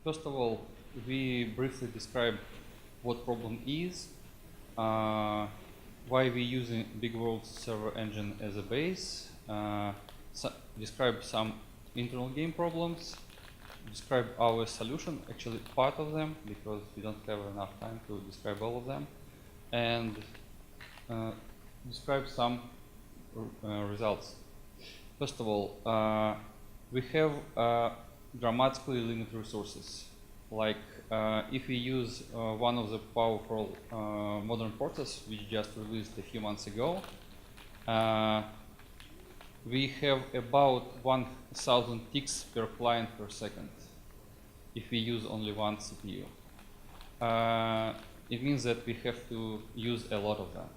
First of all, we briefly describe what problem is, why we're using Big World server engine as a base, describe some internal game problems, describe our solution, actually part of them, because we don't have enough time to describe all of them, and describe some results. First of all, we have dramatically limited resources. Like if we use one of the powerful modern portals, which just released a few months ago, we have about 1,000 ticks per client per second if we use only one CPU. It means that we have to use a lot of them.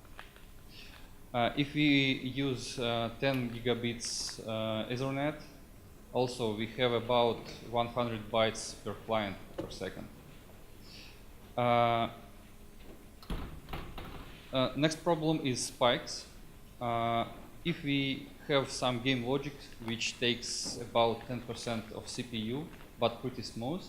If we use 10 gigabits Ethernet, also we have about 100 bytes per client per second. Next problem is spikes. If we have some game logic which takes about 10% of CPU but pretty smooth,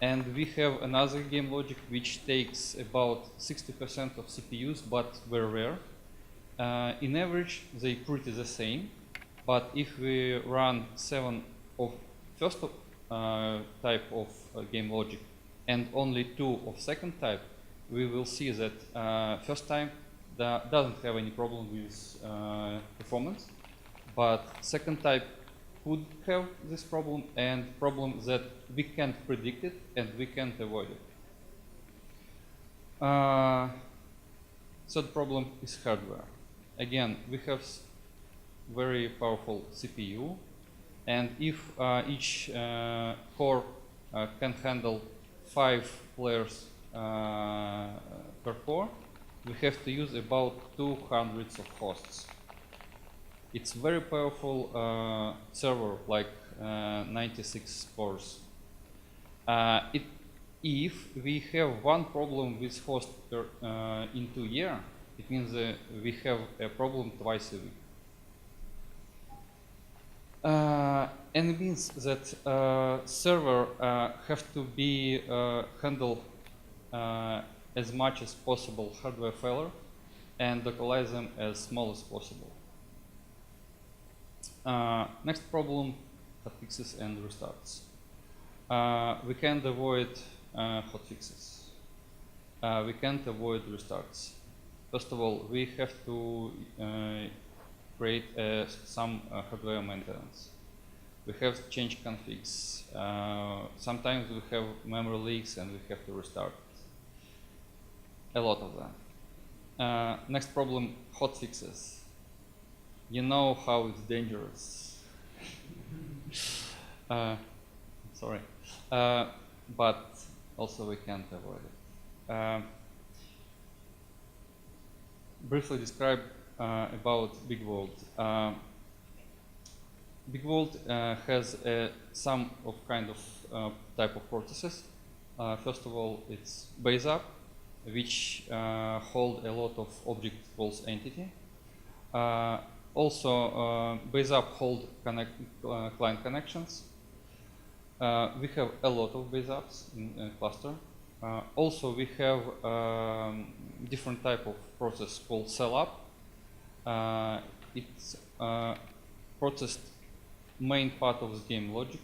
and we have another game logic which takes about 60% of CPUs but very rare, in average they pretty the same, but if we run 7 of first type of game logic and only 2 of second type, we will see that first type doesn't have any problem with performance, but second type could have this problem, and problem that we can't predict it and we can't avoid it. Third problem is hardware. Again, we have very powerful CPU, and if each core can handle 5 players per core, we have to use about 200 of hosts. It's very powerful server, like 96 cores. If we have one problem with host in 2 years, it means we have a problem twice a week. And it means that server have to be handle as much as possible hardware failure and localize them as small as possible. Next problem, hotfixes and restarts. We can't avoid hotfixes. We can't avoid restarts. First of all, we have to create some hardware maintenance. We have to change configs. Sometimes we have memory leaks and we have to restart. A lot of them. Next problem, hotfixes. You know how it's dangerous. Sorry. But also we can't avoid it. Briefly describe about Big World. Big World has some of kind of type of processes. First of all, it's base up, which hold a lot of object calls entity. Also, base up hold client connections. We have a lot of base ups in cluster. Also, we have different type of process called cell up. It's processed main part of the game logic.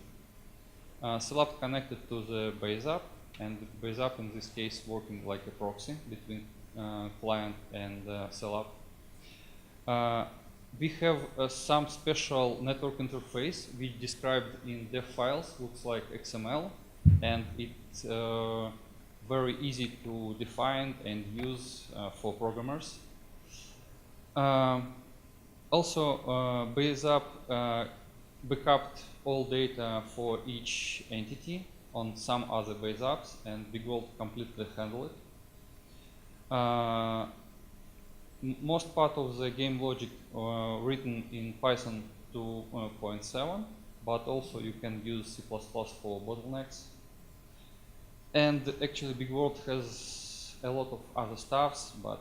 Cell up connected to the base up, and the base up in this case working like a proxy between client and cell up. We have some special network interface which described in dev files, looks like XML, and it's very easy to define and use for programmers. Also, base up backed all data for each entity on some other base apps, and Big World completely handle it. Most part of the game logic written in Python 2.7, but also you can use C++ for bottlenecks. And actually Big World has a lot of other stuffs, but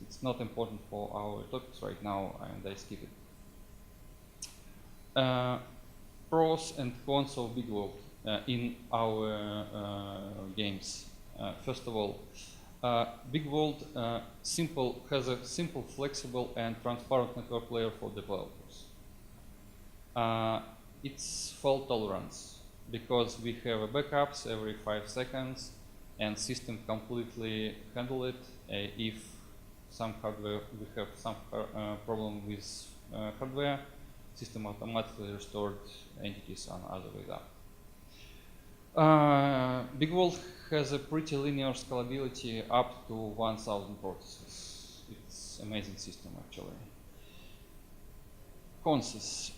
it's not important for our topics right now, and I skip it. Pros and cons of Big World. in our games. First of all, Big World has a simple, flexible, and transparent network layer for developers. It's fault tolerance because we have backups every 5 seconds, and system completely handle it. If some hardware we have some problem with hardware, system automatically restored entities on other way up. Big World has a pretty linear scalability up to 1,000 processes. It's amazing system actually. Cons.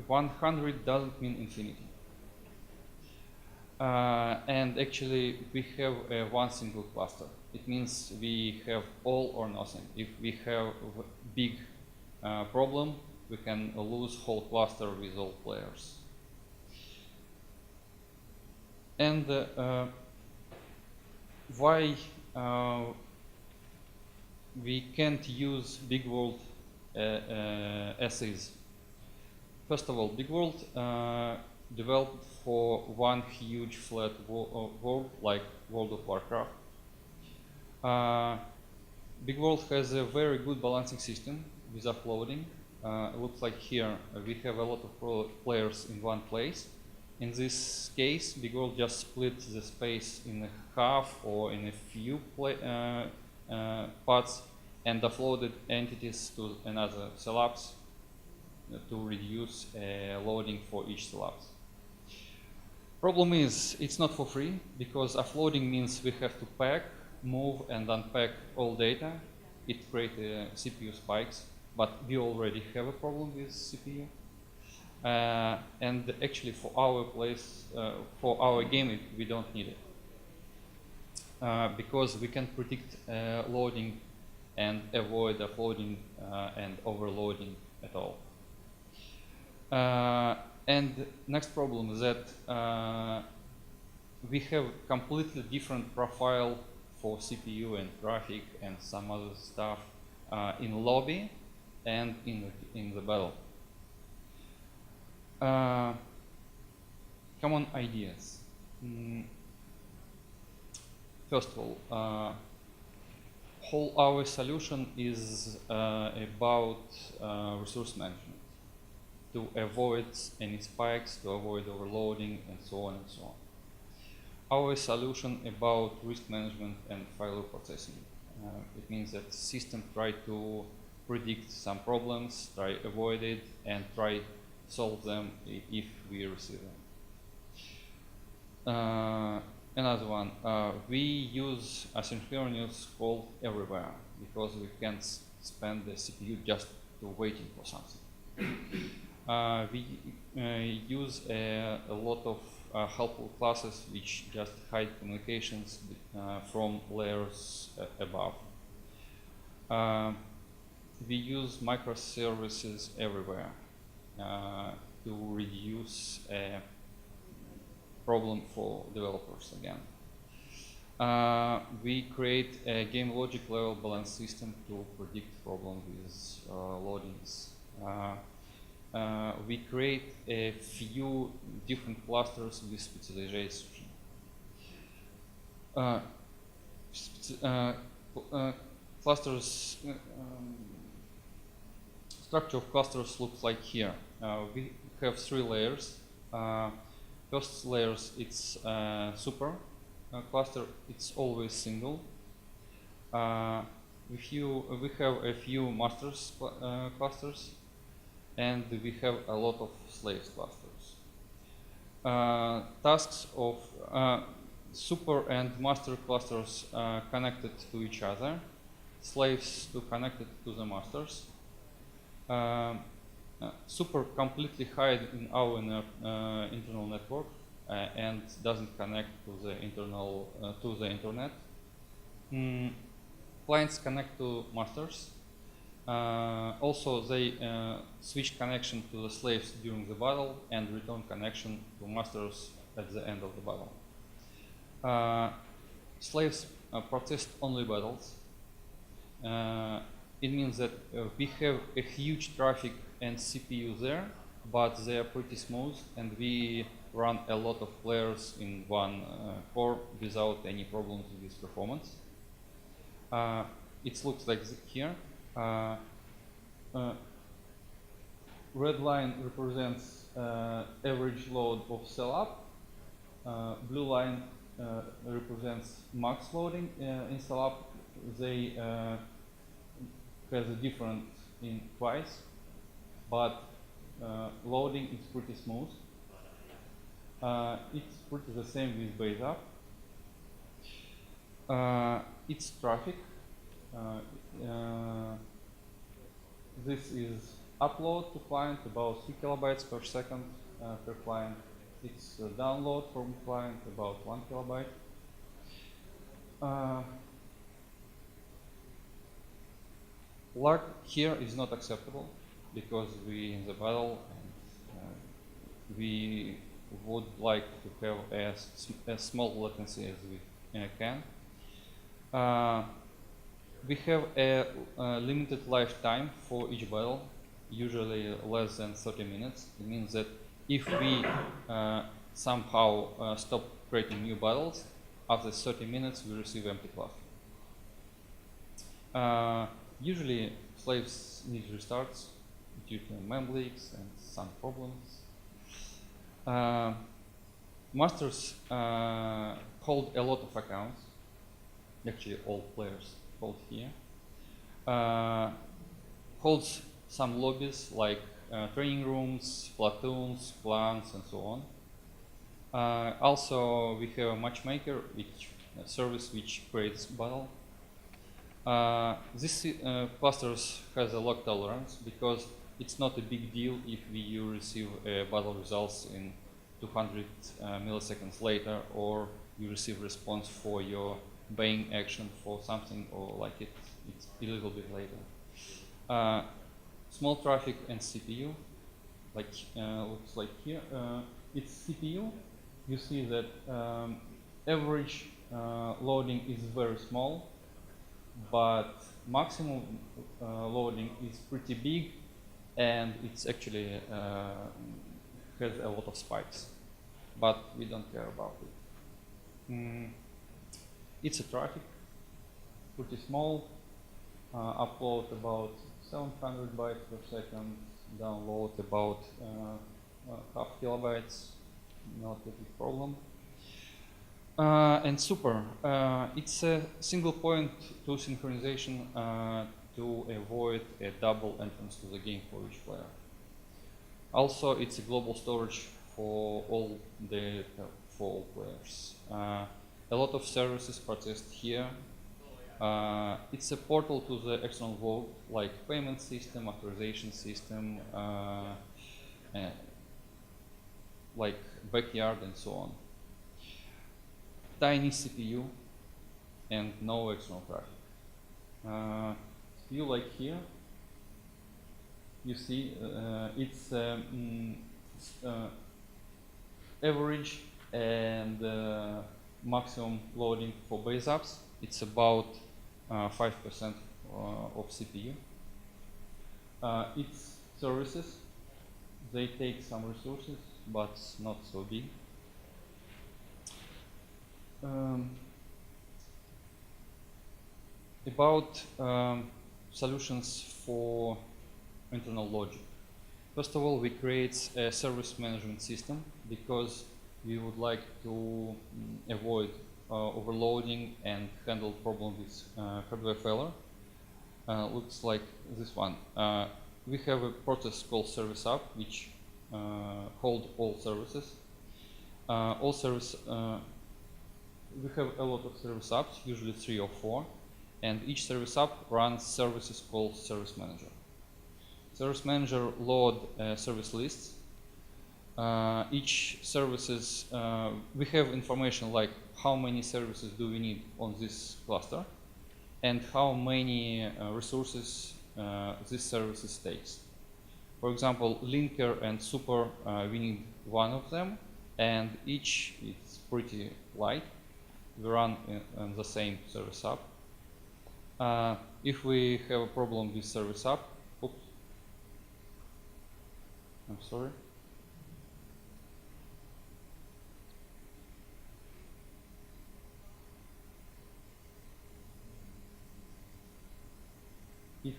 100 doesn't mean infinity. And actually we have one single cluster. It means we have all or nothing. If we have a big problem, we can lose whole cluster with all players. And why we can't use Big World as is? First of all, Big World developed for one huge flat world like World of Warcraft. Big World has a very good balancing system with uploading. Looks like here we have a lot of players in one place. In this case, Big World just split the space in half or in a few parts and offloaded entities to another collapse to reduce loading for each collapse. Problem is, it's not for free because offloading means we have to pack, move, and unpack all data. It creates CPU spikes, but we already have a problem with CPU. And actually, for our game, we don't need it because we can predict loading and avoid offloading and overloading at all. And next problem is that we have completely different profile for CPU and graphic and some other stuff in lobby and in the battle. Common ideas. First of all, whole our solution is about resource management to avoid any spikes, to avoid overloading, and so on and so on. Our solution about risk management and failure processing. It means that system try to predict some problems, try avoid it, and try solve them if we receive them. Another one, we use asynchronous call everywhere because we can't spend the CPU just to waiting for something. We use a lot of helpful classes which just hide communications from layers above. We use microservices everywhere to reduce a problem for developers again. We create a game logic level balance system to predict problems with loadings. We create a few different clusters with specialization. Clusters, structure of clusters looks like here. We have 3 layers. First layers, it's super cluster. It's always single. We have a few masters clusters, and we have a lot of slaves clusters. Tasks of super and master clusters connected to each other. Slaves to connected to the masters. Super completely hide in our internal network and doesn't connect to the internet. Clients connect to masters. Also, they switch connection to the slaves during the battle and return connection to masters at the end of the battle. Slaves protest only battles. It means that we have a huge traffic and CPU there, but they are pretty smooth, and we run a lot of players in one core without any problems with performance. It looks like here. Red line represents average load of cell up. Blue line represents max loading in cell up. They has a difference in twice, but loading is pretty smooth. It's pretty the same with base up. It's traffic. This is upload to client, about 3 kilobytes per second per client. It's download from client, about 1 kilobyte. LARC here is not acceptable because we in the battle and we would like to have as small latency as we can. We have a limited lifetime for each battle, usually less than 30 minutes. It means that if we somehow stop creating new battles, after 30 minutes we receive empty cluster. Usually slaves need restarts due to mem leaks and some problems. Masters hold a lot of accounts. Actually, all players hold here. Holds some lobbies like training rooms, platoons, clans, and so on. Also, we have a matchmaker, a service which creates battle. This clusters has a log tolerance because it's not a big deal if you receive battle results in 200 milliseconds later, or you receive response for your baying action for something, or like it's a little bit later. Small traffic and CPU, like looks like here. It's CPU. You see that average loading is very small, but maximum loading is pretty big, and it's actually has a lot of spikes, but we don't care about it. It's a traffic, pretty small. Upload about 700 bytes per second, download about half kilobytes, not a big problem. And super, it's a single point to synchronization to avoid a double entrance to the game for each player. Also, it's a global storage for all players. A lot of services processed here. It's a portal to the external world, like payment system, authorization system, like backyard and so on. Tiny CPU and no external traffic. CPU like here, you see it's average and maximum loading for base apps. It's about 5% of CPU. It's services. They take some resources, but not so big. About solutions for internal logic. First of all, we create a service management system because we would like to avoid overloading and handle problems with hardware failure. Looks like this one. We have a process called service app, which hold all services. We have a lot of service apps, usually 3 or 4, and each service app runs services called service manager. Service manager load service lists. Each services, we have information like how many services do we need on this cluster and how many resources this services takes. For example, linker and super, we need one of them, and each is pretty light. We run in the same service app. If we have a problem with service app, oops, I'm sorry.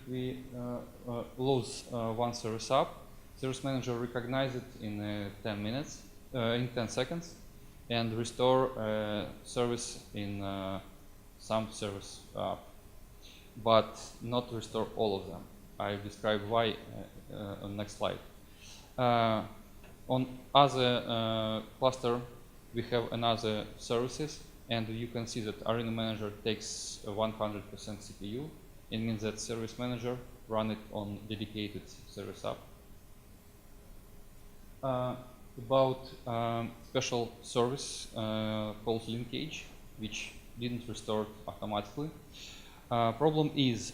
we lose one service up, service manager recognizes it in 10 minutes, in 10 seconds, and restore service in some service up, but not restore all of them. I'll describe why on next slide. On other cluster, we have another services, and you can see that Arena Manager takes 100% CPU. It means that Service Manager run it on dedicated service hub. About special service called linkage, which didn't restore automatically. Problem is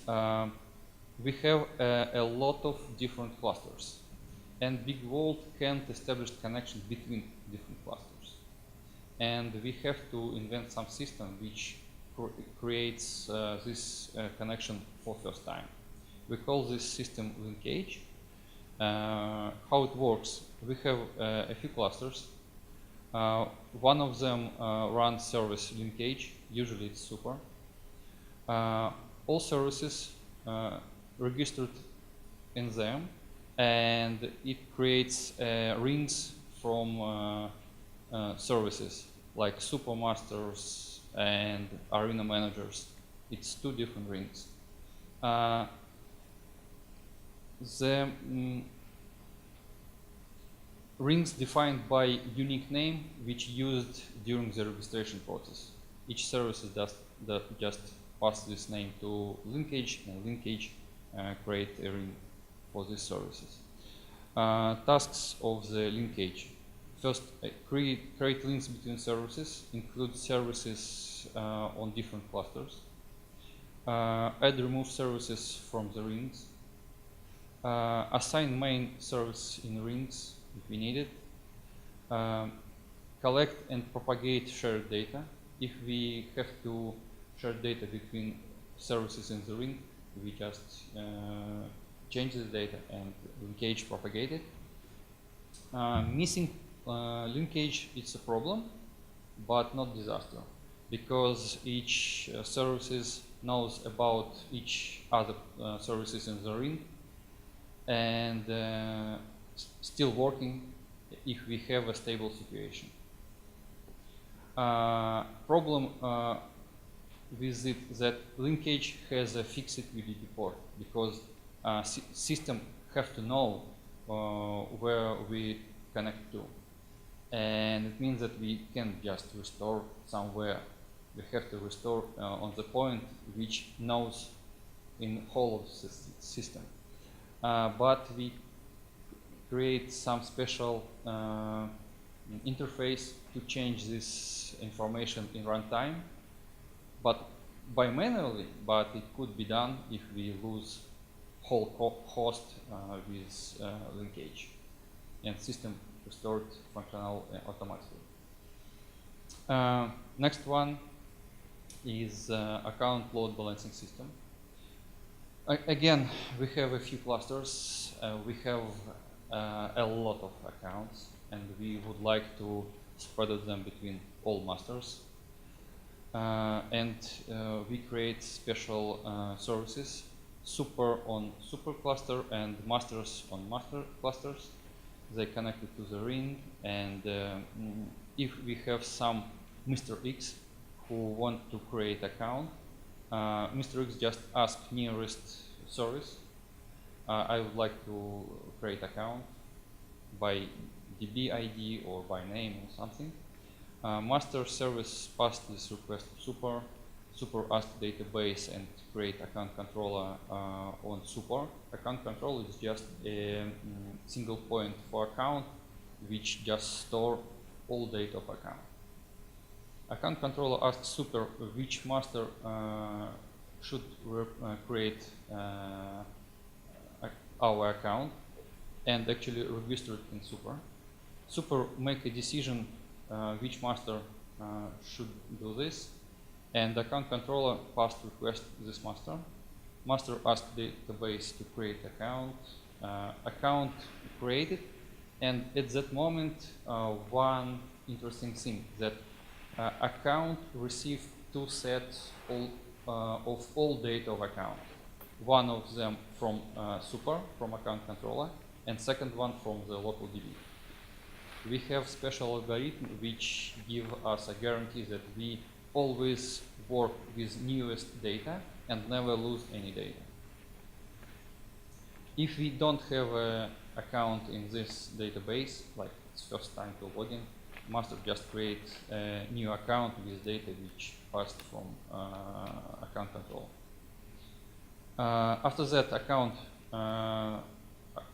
we have a lot of different clusters, and Big Vault can't establish connection between different clusters. And we have to invent some system which creates this connection for first time. We call this system linkage. How it works? We have a few clusters. One of them runs service linkage. Usually it's super. All services registered in them, and it creates rings from services like supermasters and arena managers. It's two different rings. The rings defined by unique name which used during the registration process. Each service just pass this name to linkage, and linkage create a ring for these services. Tasks of the linkage. First, create links between services, include services on different clusters, add remove services from the rings, assign main service in rings if we need it, collect and propagate shared data. If we have to share data between services in the ring, we just change the data and linkage propagate it. Missing linkage, it's a problem, but not disaster, because each services knows about each other services in the ring, and still working if we have a stable situation. Problem with it that linkage has a fixed UDP port, because system have to know where we connect to. And it means that we can't just restore somewhere. We have to restore on the point which knows in whole of the system. But we create some special interface to change this information in runtime, but by manually, but it could be done if we lose whole host with linkage, and system restored functional automatically. Next one is account load balancing system. Again, we have a few clusters. We have a lot of accounts, and we would like to spread them between all masters. And we create special services, super on super cluster and masters on master clusters. They connected to the ring, and if we have some Mr. X who want to create account, Mr. X just asks nearest service. I would like to create account by DB ID or by name or something. Master service passed this request to super. Super asks database and create account controller on super. Account controller is just a single point for account which just store all data of account. Account controller asks super which master should create our account and actually register it in super. Super make a decision which master should do this, and the account controller passed request this master. Master asks database to create account. Account created, and at that moment, one interesting thing that account receive two sets of all data of account. one of them from super, from account controller, and second one from the local DB. We have special algorithm which give us a guarantee that we always work with newest data and never lose any data. If we don't have an account in this database, like it's first time to log in, master just create a new account with data which passed from account control. After that, account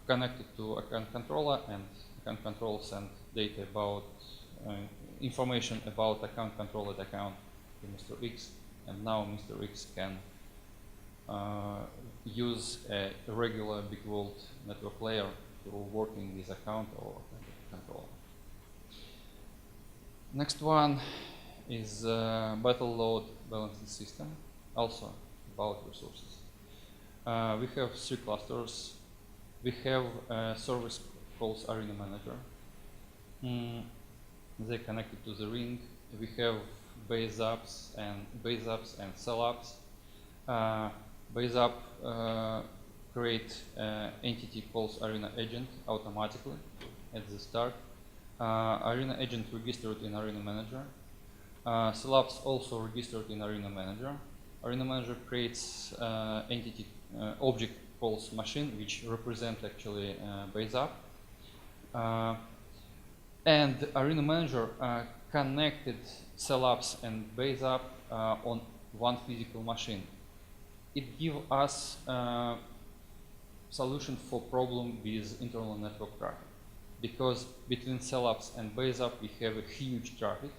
connected to account controller, and account controller send data about information about account controller account to Mr. X, and now Mr. X can use a regular big world network layer to working with account or controller. Next one is battle load balancing system, also about resources. We have 3 clusters. We have a service called Arena Manager. They're connected to the ring. We have base apps and cell apps. Base app create entity called Arena Agent automatically at the start. Arena Agent registered in Arena Manager. Cell apps also registered in Arena Manager. Arena Manager creates entity object called machine, which represent actually base app. And Arena Manager connected cell apps and base app on one physical machine. It gives us solution for problem with internal network traffic, because between cell apps and base app we have a huge traffic,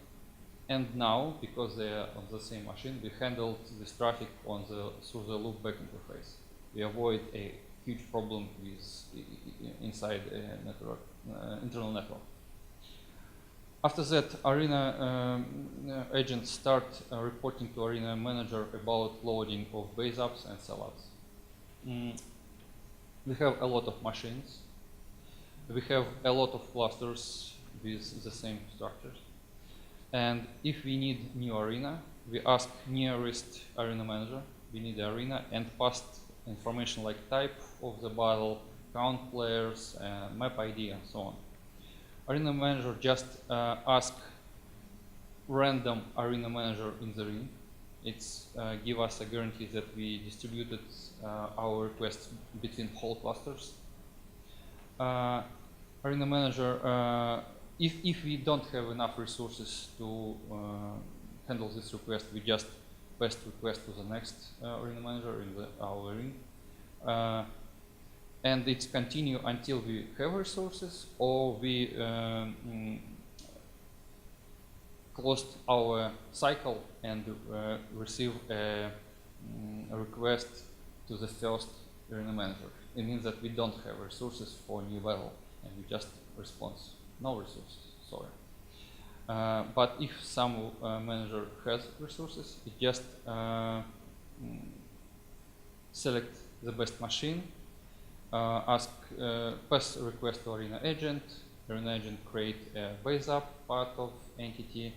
and now because they are on the same machine, we handle this traffic on through the loopback interface. We avoid a huge problem with inside a network, internal network. After that, Arena agent start reporting to Arena Manager about loading of base apps and cell apps. We have a lot of machines. We have a lot of clusters with the same structures. And if we need new arena, we ask nearest Arena Manager. We need the arena and pass information like type of the battle, count players, map ID, and so on. Arena Manager just ask random Arena Manager in the ring. It's give us a guarantee that we distributed our requests between whole clusters. Arena Manager, if we don't have enough resources to handle this request, we just pass request to the next Arena Manager in our ring. And it's continue until we have resources or we closed our cycle and receive a request to the first Arena Manager. It means that we don't have resources for new battle and we just respond, no resources, sorry. But if some manager has resources, it just select the best machine, pass request to Arena Agent. Arena Agent create a base app part of entity,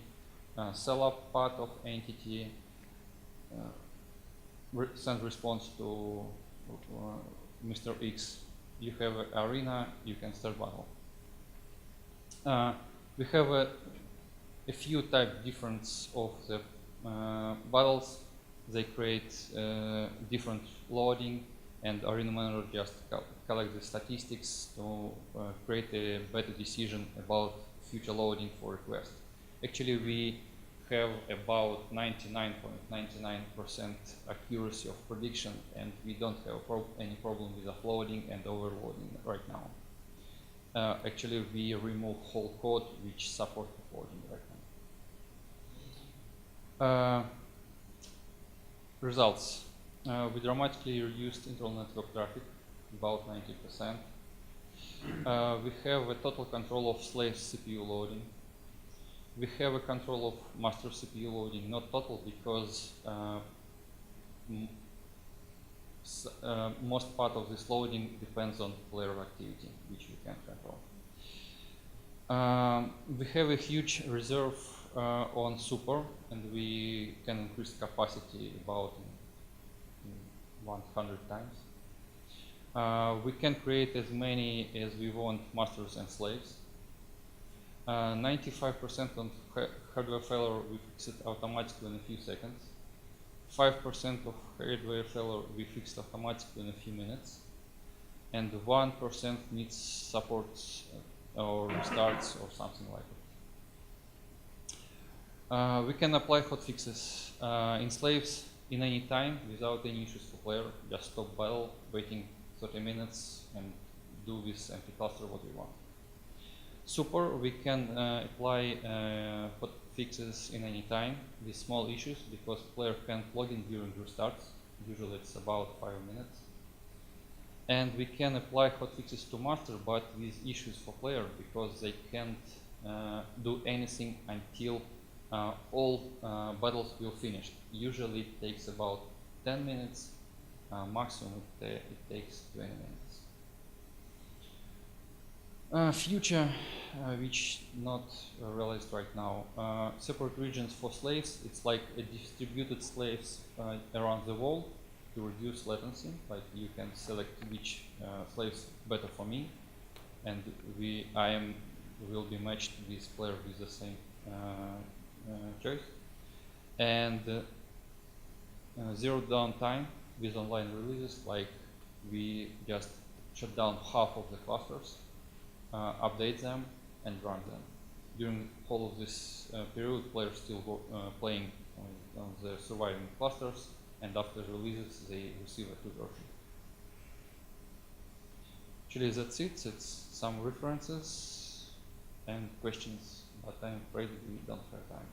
cell app part of entity, send response to Mr. X. You have an arena, you can start battle. We have a few type difference of the battles. They create different loading, and Arena Manager just collect the statistics to create a better decision about future loading for request. Actually, we have about 99.99% accuracy of prediction, and we don't have any problem with offloading and overloading right now. Actually, we remove whole code which support offloading right now. Results. We dramatically reduced internal network traffic, about 90%. We have a total control of slave CPU loading. We have a control of master CPU loading, not total, because most part of this loading depends on player activity, which we can control. We have a huge reserve on super, and we can increase capacity about 100 times. We can create as many as we want masters and slaves. 95% of hardware failure we fix it automatically in a few seconds. 5% of hardware failure we fixed automatically in a few minutes. And 1% needs supports or restarts or something like it. We can apply hotfixes in slaves in any time without any issues for player. Just stop battle, waiting 30 minutes, and do with empty cluster what we want. Super, we can apply hotfixes in any time with small issues because player can't log in during restarts. Usually it's about 5 minutes. And we can apply hotfixes to master, but with issues for player because they can't do anything until all battles will finish. Usually it takes about 10 minutes, maximum it takes 20 minutes. Future, which not realized right now. Separate regions for slaves. It's like a distributed slaves around the world to reduce latency. Like you can select which slaves better for me, and will be matched with player with the same choice. And zero downtime with online releases. Like we just shut down half of the clusters, update them, and run them. During all of this period, players still playing on the surviving clusters, and after releases, they receive a good version. Actually, that's it. It's some references and questions, but I'm afraid we don't have time.